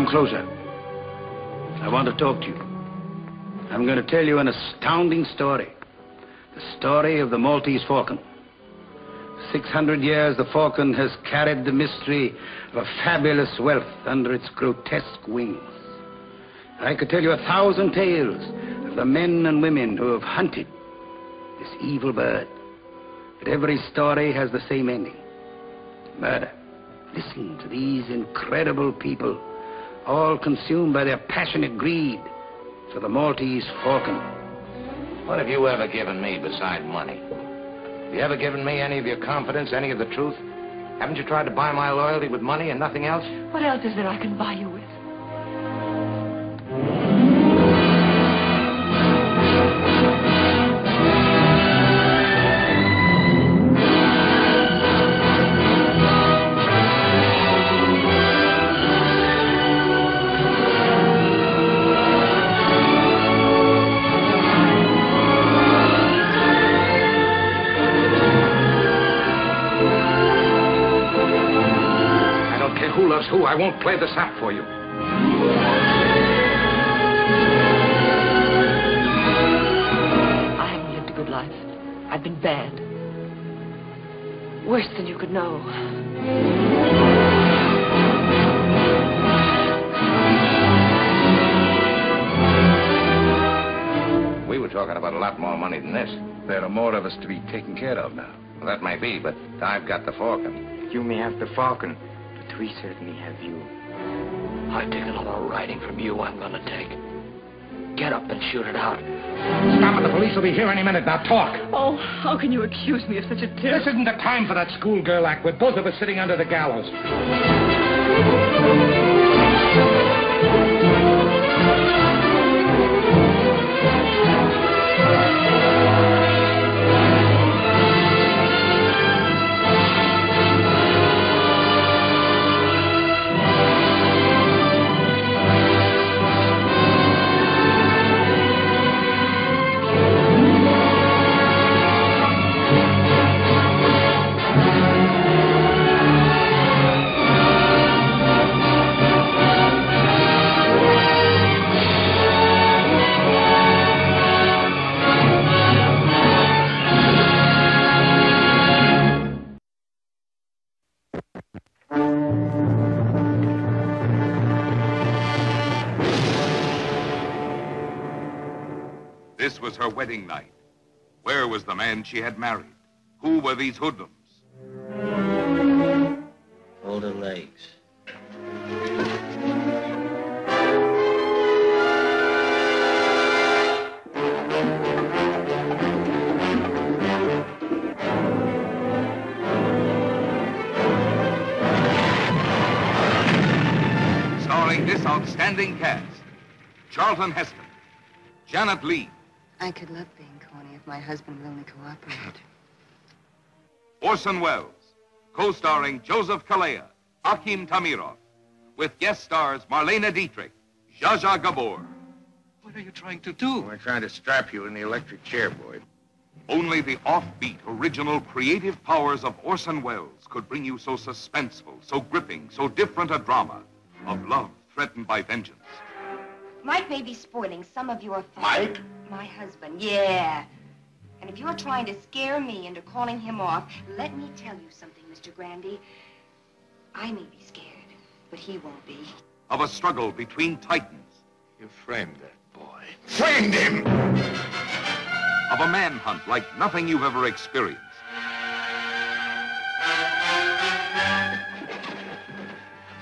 Come closer. I want to talk to you. I'm going to tell you an astounding story. The story of the Maltese falcon. 600 years, the falcon has carried the mystery of a fabulous wealth under its grotesque wings. I could tell you 1,000 tales of the men and women who have hunted this evil bird. But every story has the same ending. Murder. Listen to these incredible people, all consumed by their passionate greed for the Maltese falcon. What have you ever given me beside money? Have you ever given me any of your confidence, any of the truth? Haven't you tried to buy my loyalty with money and nothing else? What else is there I can buy you with? Who? I won't play the sap for you. I haven't lived a good life. I've been bad. Worse than you could know. We were talking about a lot more money than this. There are more of us to be taken care of now. Well, that may be, but I've got the falcon. You may have the falcon, but we certainly have you. I've taken a little riding from you. I'm going to take. Get up and shoot it out. Stop it. The police will be here any minute. Now talk. Oh, how can you accuse me of such a terrible... This isn't the time for that schoolgirl act with both of us sitting under the gallows. This was her wedding night. Where was the man she had married? Who were these hoodlums? Hold her legs. Starring this outstanding cast: Charlton Heston, Janet Leigh, I could love being corny if my husband would only cooperate. Orson Welles, co-starring Joseph Kalea, Akim Tamirov, with guest stars Marlene Dietrich, Zsa Zsa Gabor. What are you trying to do? We're trying to strap you in the electric chair, boy. Only the offbeat, original, creative powers of Orson Welles could bring you so suspenseful, so gripping, so different a drama of love threatened by vengeance. Mike may be spoiling some of your fun. Mike? My husband, yeah. And if you're trying to scare me into calling him off, let me tell you something, Mr. Grandy. I may be scared, but he won't be. Of a struggle between titans. You framed that boy. Framed him! Of a manhunt like nothing you've ever experienced.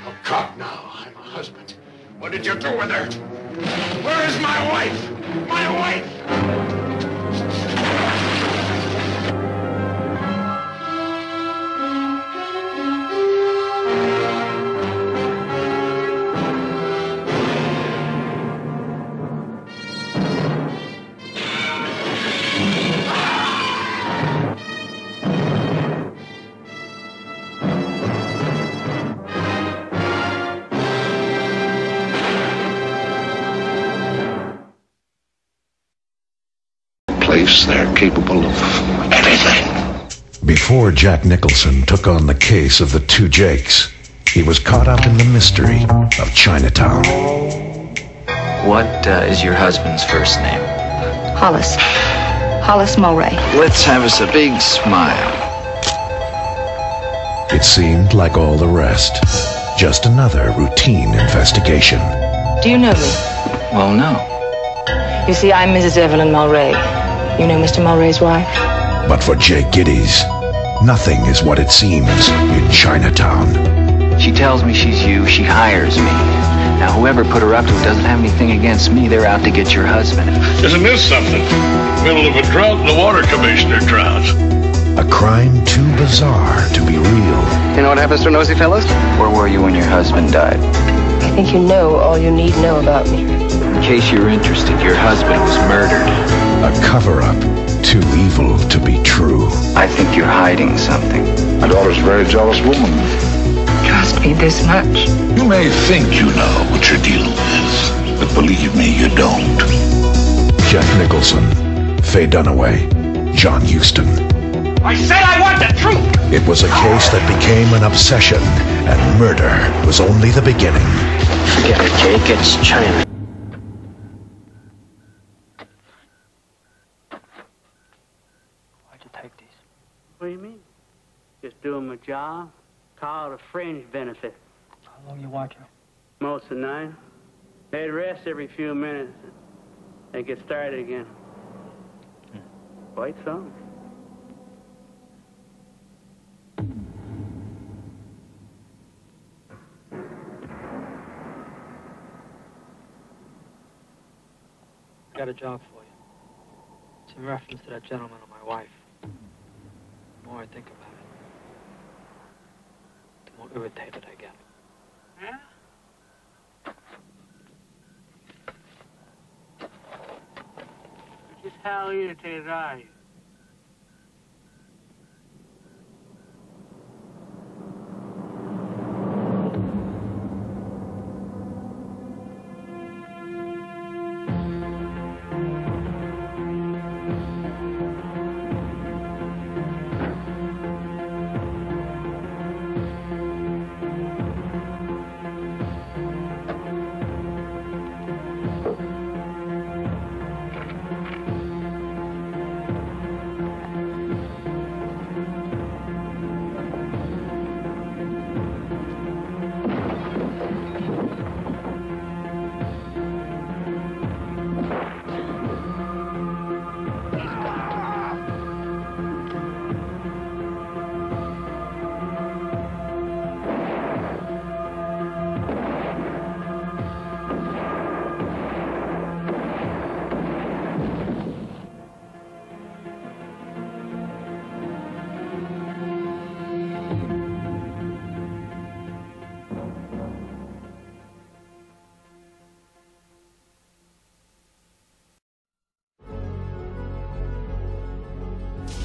Oh, God, now. I'm a husband. What did you do with her? Where is my wife? My wife! They're capable of anything. Before Jack Nicholson took on the case of the two Jakes, He was caught up in the mystery of Chinatown. What is your husband's first name? Hollis. Hollis Mulray. Let's have us a big smile. It seemed like all the rest. Just another routine investigation. Do you know me? Well, no. You see, I'm Mrs. Evelyn Mulray. You know Mr. Mulray's wife? But for Jake Giddies, nothing is what it seems in Chinatown. She tells me she's you, she hires me. Now, whoever put her up to it doesn't have anything against me. They're out to get your husband. Isn't this something? Middle of a drought and the water commissioner drowns. A crime too bizarre to be real. You know what happens to nosy fellows? Where were you when your husband died? I think you know all you need know about me. In case you're interested, your husband was murdered. A cover-up too evil to be true. I think you're hiding something. My daughter's a very jealous woman. Trust me this much. You may think you know what you're dealing with, but believe me, you don't. Jack Nicholson, Faye Dunaway, John Huston. I said I want the truth! It was a case that became an obsession, and murder was only the beginning. Forget it, Jake. It's China. Why'd you take these? What do you mean? Just doing my job. Call it a fringe benefit. How long you watching? Most of the night. They'd rest every few minutes. They get started again. Quite some. Got a job for you. It's in reference to that gentleman and my wife. The more I think about it, the more irritated I get. Huh? Just how irritated are you?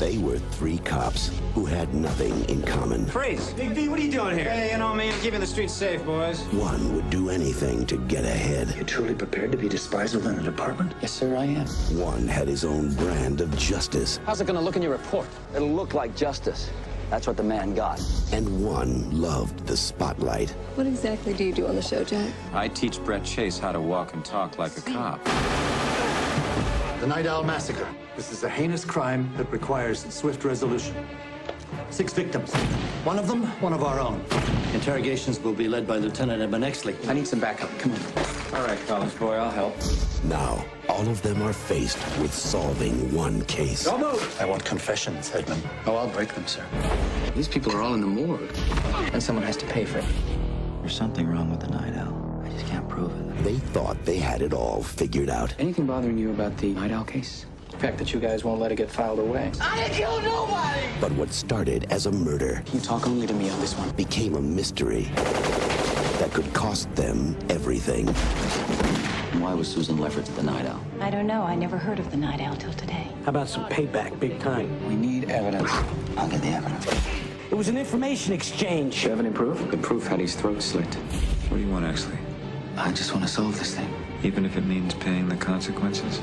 They were three cops who had nothing in common. Freeze! Big V, what are you doing here? Hey, you know me, I'm keeping the streets safe, boys. One would do anything to get ahead. You're truly prepared to be despised within the department? Yes, sir, I am. One had his own brand of justice. How's it gonna look in your report? It'll look like justice. That's what the man got. And one loved the spotlight. What exactly do you do on the show, Jack? I teach Brett Chase how to walk and talk like a cop. The Night Owl Massacre. This is a heinous crime that requires swift resolution. 6 victims. One of them, one of our own. Interrogations will be led by Lieutenant Edmund Exley. I need some backup. Come on. All right, college boy, I'll help. Now, all of them are faced with solving one case. Don't move! I want confessions, Edmund. Oh, I'll break them, sir. These people are all in the morgue. And someone has to pay for it. There's something wrong with the Night Owl. I just can't prove it. They thought they had it all figured out. Anything bothering you about the Night Owl case? The fact that you guys won't let it get filed away. I didn't kill nobody! But what started as a murder... You talk only to me on this one. ...became a mystery that could cost them everything. Why was Susan Lefferts at the Night Owl? I don't know. I never heard of the Night Owl till today. How about some payback, big time? We need evidence. I'll get the evidence. It was an information exchange. You have any proof? The proof had his throat slit. What do you want, Exley? I just want to solve this thing. Even if it means paying the consequences?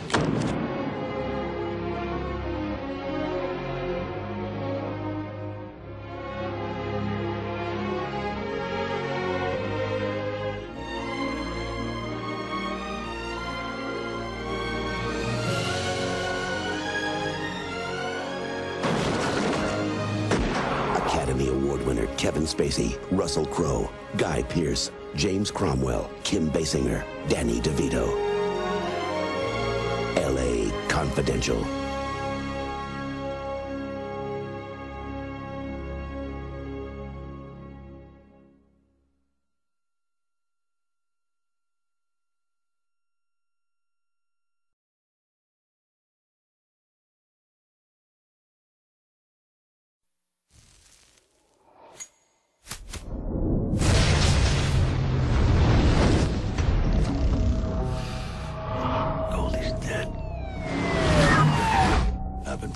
Academy Award winner Kevin Spacey, Russell Crowe, Guy Pearce, James Cromwell, Kim Basinger, Danny DeVito. L.A. Confidential.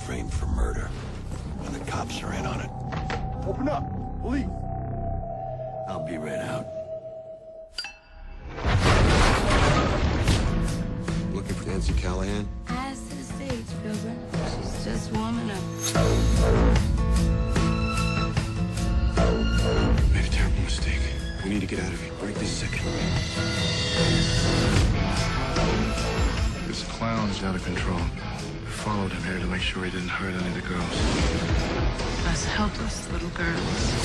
Framed for murder, and the cops are in on it. Open up, please. I'll be right out. Looking for Nancy Callahan? Eyes to the stage, Pilgrim. She's just warming up. Made a terrible mistake. We need to get out of here right this second. This clown's out of control. Followed him here to make sure he didn't hurt any of the girls. Us helpless little girls.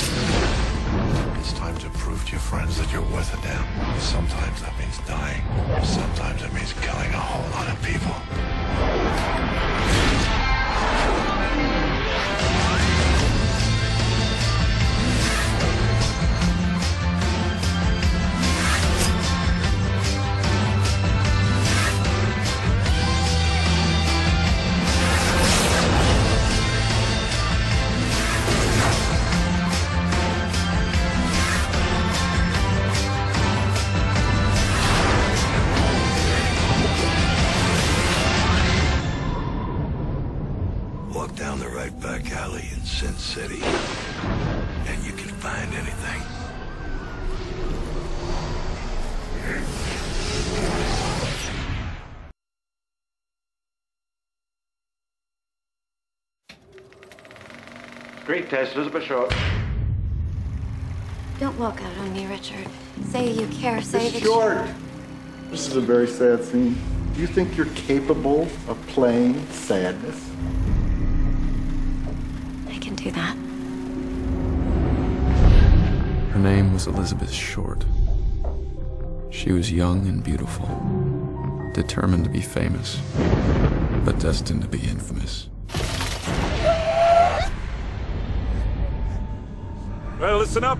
It's time to prove to your friends that you're worth a damn. Sometimes that means dying. Sometimes it means killing a whole lot of people. Walk down the right back alley in Sin City, and you can find anything. Street test, Elizabeth Short. Don't walk out on me, Richard. Say you care, say Miss that Short! This is a very sad scene. Do you think you're capable of playing sadness? I can do that. Her name was Elizabeth Short. She was young and beautiful, determined to be famous, but destined to be infamous. Well, listen up.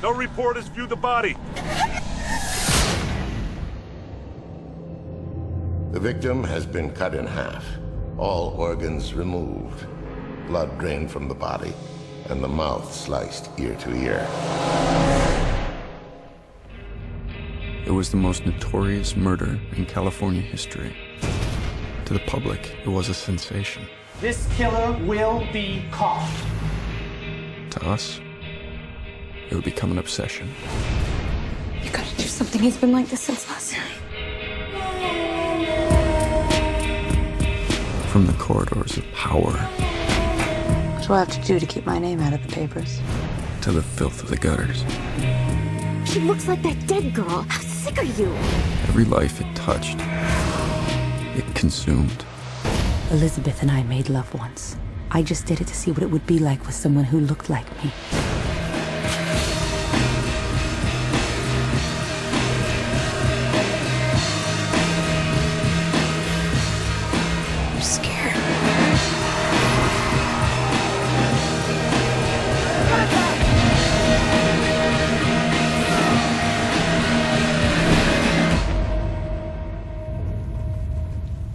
No reporters viewed the body. The victim has been cut in half. All organs removed. Blood drained from the body, and the mouth sliced ear to ear. It was the most notorious murder in California history. To the public, it was a sensation. This killer will be caught. To us, it would become an obsession. You gotta do something. He's been like this since last night. From the corridors of power What do I have to do to keep my name out of the papers? to the filth of the gutters. She looks like that dead girl. How sick are you? Every life it touched, it consumed. Elizabeth and I made love once. I just did it to see what it would be like with someone who looked like me. I'm scared.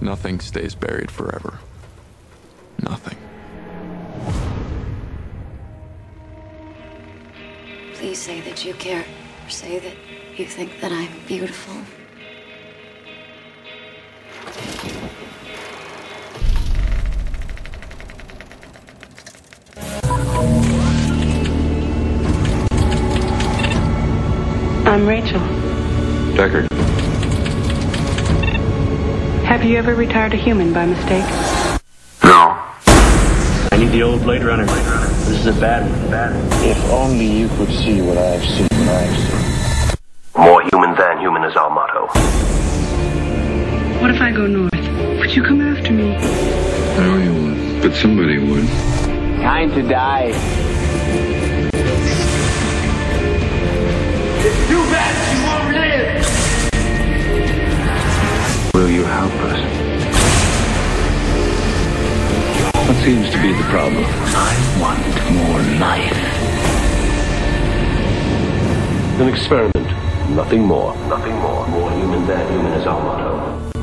Nothing stays buried forever. Nothing. Please say that you care, or say that you think that I'm beautiful. I'm Rachel. Deckard. Have you ever retired a human by mistake? No. I need the old Blade Runner. This is a bad one. If only you could see what I've seen. More human than human is our motto. What if I go north? Would you come after me? I know you would, but somebody would. Time to die. It's too bad she won't live! Will you help us? What seems to be the problem? I want more life. An experiment. Nothing more. Nothing more. More human than human is our motto.